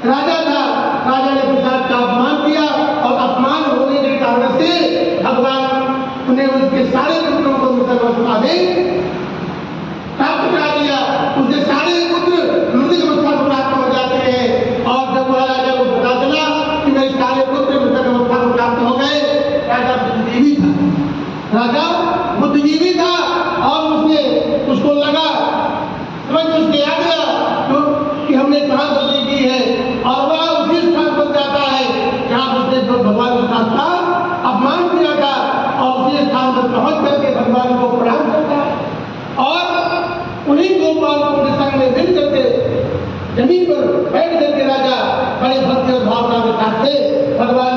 राजा था, राजा ने प्रसाद का अपमान किया और अपमान होने के कारण से भगवान ने उसके सारे पुत्रों को मृतक अवस्था में प्राप्त करा दिया। उसके सारे पुत्र मृतक अवस्था को प्राप्त हो जाते हैं। और जब वह राजा को पता चला कि मेरे सारे पुत्र मृतक अवस्था को प्राप्त हो गए, राजा बुद्धिजीवी था, राजा बुद्धिजीवी था और उसको लगा, समझ उसके आ गया कि हमने कहाँ गलती की है, और वह उसी स्थान पर जाता है जहाँ उसने भगवान का अपमान किया था, और उसी स्थान पर पहुंच करके भगवान को प्रणाम करता है और उन्हीं गोपालों के संग में मिल करके जमीन पर बैठ करके राजा बड़े भक्ति और भावना के साथ से भगवान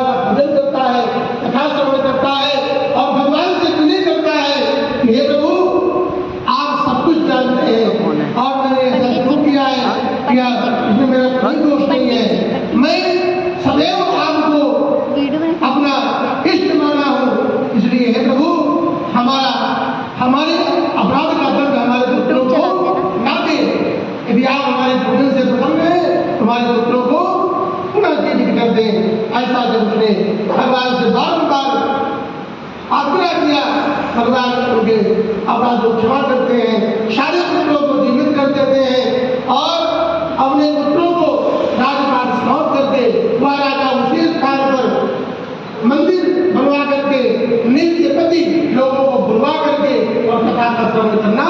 का पूजन करता है, कथा श्रवण करता है और भगवान से विनय करता है कि हे प्रभु, आप सब कुछ जानते हैं और मैंने ऐसा क्यों किया है, इसमें मेरा कोई दोष नहीं है। मैं सदैव आपको अपना इष्ट माना हूँ, इसलिए हे प्रभु, हमारे अपराध का दंड हमारे पुत्रों को ना दे। यदि आप हमारे भोजन से प्रसन्न हैं, तुम्हारे पुत्रों को पुनः जीवित कर दे। ऐसा जब उसने भगवान से बारंबार आग्रह किया, भगवान उनके अपराध को क्षमा करते हैं, सारे पुत्रों को जीवित कर देते हैं और अपने पुत्रों को राजपाट सौंप करके वह राजा उसी स्थान पर मंदिर बनवा करके नित्य प्रति लोगों को बुलवा करके और कथा का श्रवण करना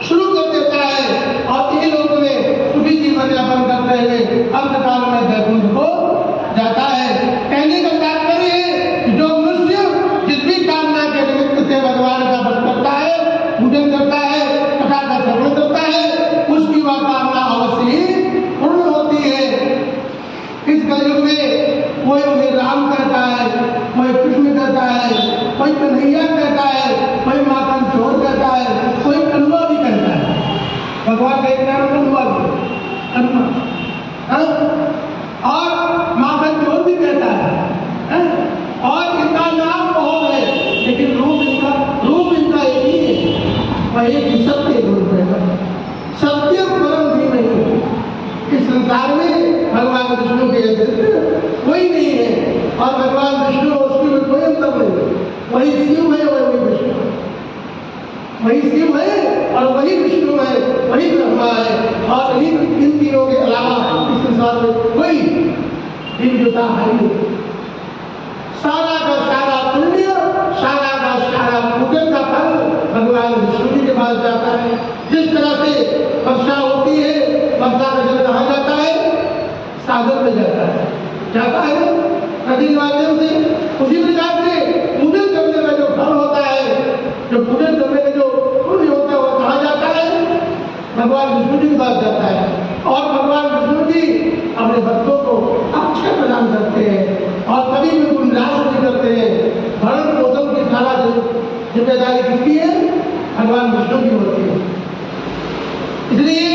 शुरू कर देता है। और इन लोगों में सुखी जीवन यापन करते हुए अंतकाल में वैकुंठ को जाता है। कहने का तात्पर्य है जो मनुष्य जिस भी कामना के निमित्त से भगवान का व्रत करता है, पूजन करता है, कथा का श्रवण करता है, उसकी वह कामना अवश्य ही पूर्ण होती है। इस कलयुग में कोई उन्हें राम कहता है, कोई कृष्ण कहता है, कोई कन्हैया कहता है, कोई माखन चोर कहता है, कोई कनुआ भी कहता है। भगवान का एक नाम कनुआ और माखन चोर भी कहता है और इनका नाम बहुत है, लेकिन रूप इनका एक ही है, वह एक सत्य रूप है। सत्य परम भी नहीं है। इस संसार में भगवान विष्णु के अतिरिक्त कोई नहीं है और भगवान विष्णु और उसकी में कोई अंतर नहीं। वही शिव है, वही विष्णु है, वही शिव है और वही विष्णु है, वही ब्रह्मा है और इन तीनों के अलावा इस संसार में कोई दिव्यता है नहीं। सारा का सारा पुण्य, सारा का सारा पूजन का फल भगवान विष्णु जी के पास जाता है। जिस तरह से वर्षा होती है, वर्षा का जल कहाँ जाता है? सागर में जाता है नदी के माध्यम से। उसी प्रकार से पूजन करने में जो फल होता है, जो पूजन करने में जो पुण्य होता है, वो कहाँ जाता है? भगवान विष्णु जी के पास जाता है और भगवान विष्णु जी अपने भक्तों को अक्षय प्रदान करते हैं और कभी भी उनको निराश नहीं करते हैं। भरण पोषण की सारा जिम्मेदारी किसकी है? भगवान विष्णु की होती है। इसलिए